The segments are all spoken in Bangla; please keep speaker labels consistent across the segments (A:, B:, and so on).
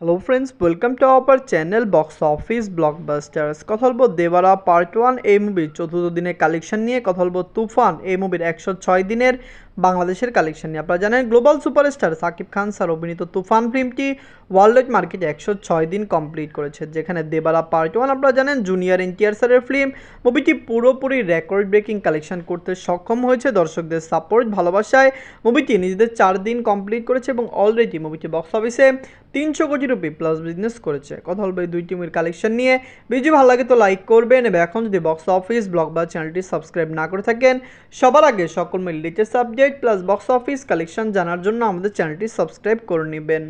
A: Hello friends, welcome to our channel box office blockbusters. কথা বলবো দেবারা পার্ট 1 এই মুভির চতুর্থ দিনের কালেকশন নিয়ে। কথা বলবো তুফান এই মুভির 106 দিনের বাংলাদেশের কালেকশন নিয়ে। আপনারা জানেন global superstar Shakib Khan sir অভিনীত তুফান ফিল্মটি ওয়ার্ল্ড ওয়াইড মার্কেটে 106 দিন কমপ্লিট করেছে, যেখানে দেবারা পার্ট 1 আপনারা জানেন জুনিয়র এনটিআর স্যারের ফিল্ম। মুভিটি পুরোপুরি রেকর্ড ব্রেকিং কালেকশন করতে সক্ষম হয়েছে দর্শকদের সাপোর্ট ভালোবাসায়। মুভিটি নিজেদের 4 দিন কমপ্লিট করেছে এবং অলরেডি মুভিটি বক্স অফিসে 300 কোটি রুপি প্লাস বিজনেস করেছে। কথা বলবো এই দুইটি মুভির কালেকশন নিয়ে। ভিডিও ভালো লাগে তো লাইক করবেন এবং এখন যদি বক্স অফিস ব্লকবাস চ্যানেলটি সাবস্ক্রাইব না করে থাকেন, সবার আগে সকল মুভির latest update plus box office collection জানার জন্য আমাদের চ্যানেলটি সাবস্ক্রাইব করে নেবেন।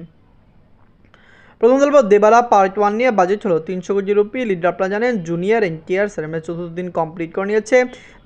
A: প্রথম বলবো দেবারা পার্ট 1 নিয়ে। বাজেট হলো 300 কোটি রুপি। লিডার আপনারা জানেন জুনিয়র এনটিআর সিনেমা চতুর্থ দিন কমপ্লিট করে নিয়েছে।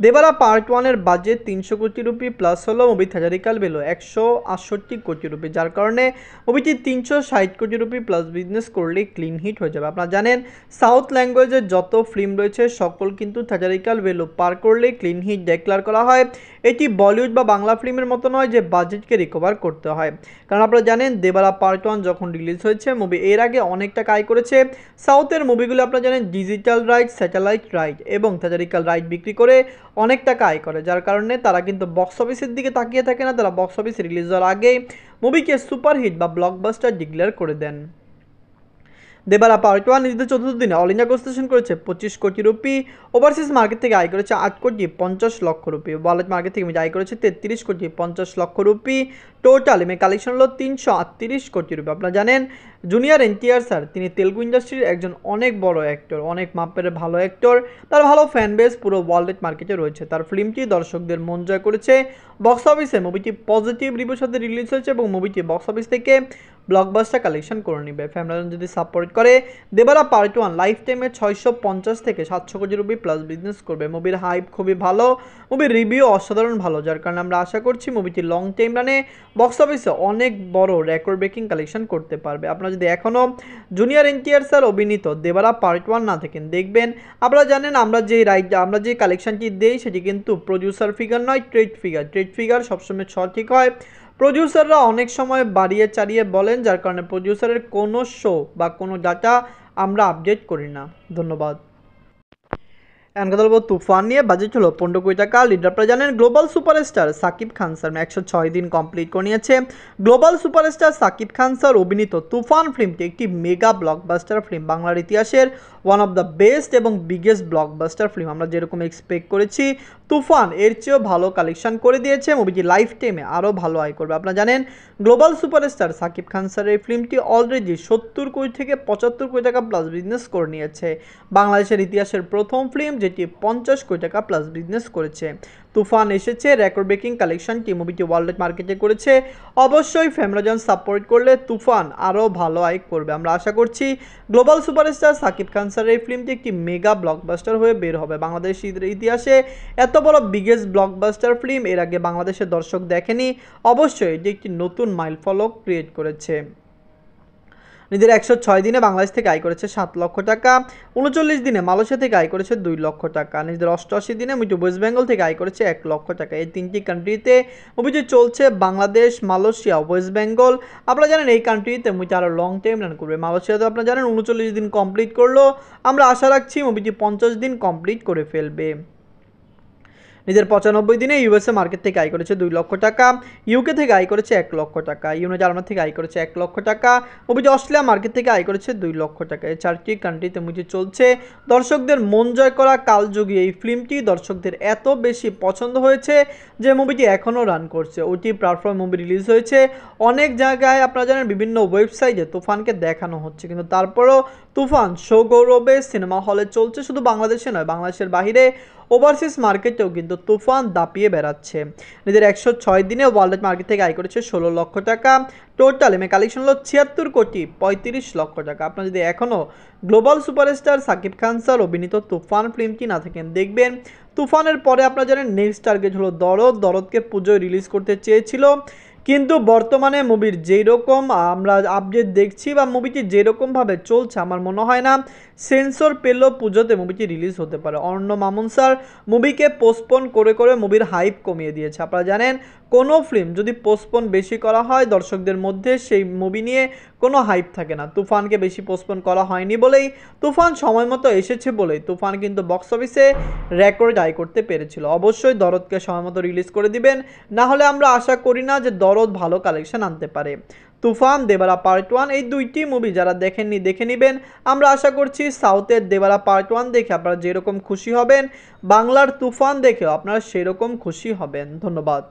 A: দেবারা পার্ট 1 এর বাজেট 300 কোটি রুপি প্লাস হলো মুভি থিয়েটারিক্যাল ভ্যালু 168 কোটি রুপি, যার কারণে মুভিটি 360 কোটি রুপি প্লাস বিজনেস করলে ক্লিন হিট হয়ে যাবে। আপনারা জানেন সাউথ ল্যাঙ্গুয়েজের যত ফিল্ম রয়েছে সকল কিন্তু থিয়েটারিক্যাল ভ্যালু পার করলে ক্লিন হিট ডিক্লেয়ার করা হয়। এটি বলিউড বা বাংলা ফিল্মের মতো নয় যে বাজেটকে রিকভার করতে হয়, কারণ আপনারা জানেন দেবারা পার্ট 1 যখন রিলিজ হয়েছে মুভি এর আগে অনেক টাকা আয় করেছে। সাউথের মুভিগুলো আপনারা জানেন ডিজিটাল রাইট, স্যাটেলাইট রাইট এবং থিয়েটারিক্যাল রাইট বিক্রি করে অনেক টাকা আয় করে, যার কারণে তারা কিন্তু বক্স অফিসের দিকে তাকিয়ে থাকে না। তারা বক্স অফিস রিলিজ হওয়ার আগেই মুভিকে সুপারহিট বা ব্লকবাস্টার ডিক্লেয়ার করে দেন। দেবারা পার্ট 1 নিজেদের চতুর্থ দিনে অল ইন্ডিয়া কনস্টেশন করেছে 25 কোটি রুপি। ওভারসিজ মার্কেট থেকে আয় করেছে 8 কোটি 50 লক্ষ রুপি। ওয়ালেট মার্কেট থেকে আয় করেছে 33 কোটি 50 লক্ষ রুপি। টোটাল এমএ কালেকশন হলো 338 কোটি রুপি। আপনারা জানেন জুনিয়র এনটিআর স্যার তিনি তেলুগু ইন্ডাস্ট্রির একজন অনেক বড় অ্যাক্টর, অনেক মাপের ভালো অ্যাক্টর। তার ভালো ফ্যান বেস পুরো ওয়ার্ল্ড মার্কেটে রয়েছে। তার ফিল্মটি দর্শকদের মন জয় করেছে। বক্স অফিসে মুভিটি পজিটিভ রিভিউর সাথে রিলিজ হয়েছে এবং মুভিটি বক্স অফিস থেকে ব্লকবাস্টার কালেকশন করে নেবে। ফ্যামিলি যদি সাপোর্ট করে দেবারা পার্ট 1 লাইফ টাইমে 650 থেকে 700 কোটি রুপি প্লাস বিজনেস করবে। মুভির হাইপ খুবই ভালো, মুভির রিভিউ অসাধারণ ভালো, যার কারণে আমরা আশা করছি মুভিটি লং টাইম রানে বক্স অফিসে অনেক বড় রেকর্ড ব্রেকিং কালেকশন করতে পারবে। আপনারা যদি এখনও জুনিয়র এনটিআর স্যার অভিনীত দেবারা পার্ট 1 না থাকেন দেখবেন। আপনারা জানেন আমরা যে কালেকশনটি দেই সেটি কিন্তু প্রডিউসার ফিগার নয়, ট্রেড ফিগার। ট্রেড ফিগার সবসময় সঠিক হয়। প্রডিউসাররা অনেক সময় বাড়িয়ে চাড়িয়ে বলেন, যার কারণে প্রডিউসারের কোনো শো বা কোনো ডাটা আমরা আপডেট করি না। ধন্যবাদ। এখন কথা বলবো তুফান নিয়ে। বাজেট হলো 15 কোটি টাকা। লিডার আপনারা জানেন global superstar Shakib Khan sir 106 দিন কমপ্লিট করে নিয়েছে। Global superstar Shakib Khan sir অভিনীত তুফান ফিল্মটি একটি মেগা ব্লকবাস্টার ফিল্ম, বাংলার ইতিহাসের ওয়ান অফ দ্য বেস্ট এবং বিগেস্ট ব্লকবাস্টার ফিল্ম। আমরা যেরকম এক্সপেক্ট করেছি তুফান এর চেয়েও ভালো কালেকশন করে দিয়েছে। মুভিটি লাইফ টাইমে আরও ভালো আয় করবে। আপনারা জানেন গ্লোবাল সুপারস্টার সাকিব খান স্যারের ফিল্মটি অলরেডি 70 কোটি থেকে 75 কোটি টাকা প্লাস বিজনেস করে নিয়েছে। বাংলাদেশের ইতিহাসের প্রথম ফিল্ম যেটি 50 কোটি টাকা প্লাস বিজনেস করেছে। তুফান এসেছে রেকর্ড ব্রেকিং কালেকশনটি মুভিটি ওয়ার্ল্ড মার্কেটে করেছে। অবশ্যই ফ্যামিলিজন সাপোর্ট করলে তুফান আরও ভালো আয় করবে। আমরা আশা করছি গ্লোবাল সুপারস্টার সাকিব খান স্যারের এই ফিল্মটি একটি মেগা ব্লকবাস্টার হয়ে বের হবে। বাংলাদেশের ইতিহাসে এত বড় বিগেস্ট ব্লকবাস্টার ফিল্ম এর আগে বাংলাদেশের দর্শক দেখেনি। অবশ্যই এটি একটি নতুন মাইলফলক ক্রিয়েট করেছে। নিজের 106 দিনে বাংলাদেশ থেকে আয় করেছে 7 লক্ষ টাকা। 39 দিনে মালয়েশিয়া থেকে আয় করেছে 2 লক্ষ টাকা। নিজেদের 88 দিনে মুভিটি ওয়েস্ট বেঙ্গল থেকে আয় করেছে 1 লক্ষ টাকা। এই তিনটি কান্ট্রিতে মুভিটি চলছে, বাংলাদেশ, মালয়েশিয়া, ওয়েস্ট বেঙ্গল। আপনারা জানেন এই কান্ট্রিতে মুভিটি আরও লং টাইম রান করবে। মালয়েশিয়াতে আপনারা জানেন 39 দিন কমপ্লিট করলো। আমরা আশা রাখছি মুভিটি 50 দিন কমপ্লিট করে ফেলবে। নিজের 95 দিনে ইউএসএ মার্কেট থেকে আয় করেছে 2 লক্ষ টাকা। ইউকে থেকে আয় করেছে 1 লক্ষ টাকা। জার্মানি থেকে আয় করেছে 1 লক্ষ টাকা। মুভিটি অস্ট্রেলিয়া মার্কেট থেকে আয় করেছে 2 লক্ষ টাকা। এই 4টি কান্ট্রিতে মুভিটি চলছে। দর্শকদের মন জয় করা কালযুগী এই ফিল্মটি দর্শকদের এত বেশি পছন্দ হয়েছে যে মুভিটি এখনও রান করছে। ওটি প্ল্যাটফর্ম মুভি রিলিজ হয়েছে। অনেক জায়গায় আপনারা জানেন বিভিন্ন ওয়েবসাইটে তুফানকে দেখানো হচ্ছে, কিন্তু তারপরেও তুফান সগৌরবে সিনেমা হলে চলছে। শুধু বাংলাদেশে নয়, বাংলাদেশের বাইরে ওভারসিজ মার্কেটেও কিন্তু তুফান দাপিয়ে বেড়াচ্ছে। নিজের 106 দিনে ওয়ার্ল্ড মার্কেট থেকে আয় করেছে 16 লক্ষ টাকা। টোটাল এমএ কালেকশন হলো 76 কোটি 35 লক্ষ টাকা। আপনারা যদি এখনও global superstar Shakib Khan sir অভিনীত তুফান ফিল্মটি না থাকেন দেখবেন। তুফানের পরে আপনারা জানেন নেক্সট টার্গেট হলো দরদ। দরদকে পুজোয় রিলিজ করতে চেয়েছিল, কিন্তু বর্তমানে মুভির যেই রকম আমরা আপডেট দেখছি বা মুভিটি যেরকমভাবে চলছে আমার মনে হয় না সেন্সর পেলেও পুজোতে মুভিটি রিলিজ হতে পারে। অরণ্য মামুন স্যার মুভিকে পোস্টপোন করে করে মুভির হাইপ কমিয়ে দিয়েছে। আপনারা জানেন কোনো ফিল্ম যদি পোস্টপোন বেশি করা হয় দর্শকদের মধ্যে সেই মুভি নিয়ে কোনো হাইপ থাকে না। তুফানকে বেশি পোস্টপোন করা হয়নি বলেই, তুফান সময় মতো এসেছে বলেই তুফান কিন্তু বক্স অফিসে রেকর্ড আয় করতে পেরেছিল। অবশ্যই দরদকে সময় মতো রিলিজ করে দিবেন, না হলে আমরা আশা করি না যে দরদ ভালো কালেকশন আনতে পারে। তুফান, দেবারা পার্ট 1 এই দুইটি মুভি যারা দেখেননি দেখে নেবেন। আমরা আশা করছি সাউথের দেবারা পার্ট 1 দেখে আপনারা যেরকম খুশি হবেন, বাংলার তুফান দেখেও আপনারা সেরকম খুশি হবেন। ধন্যবাদ।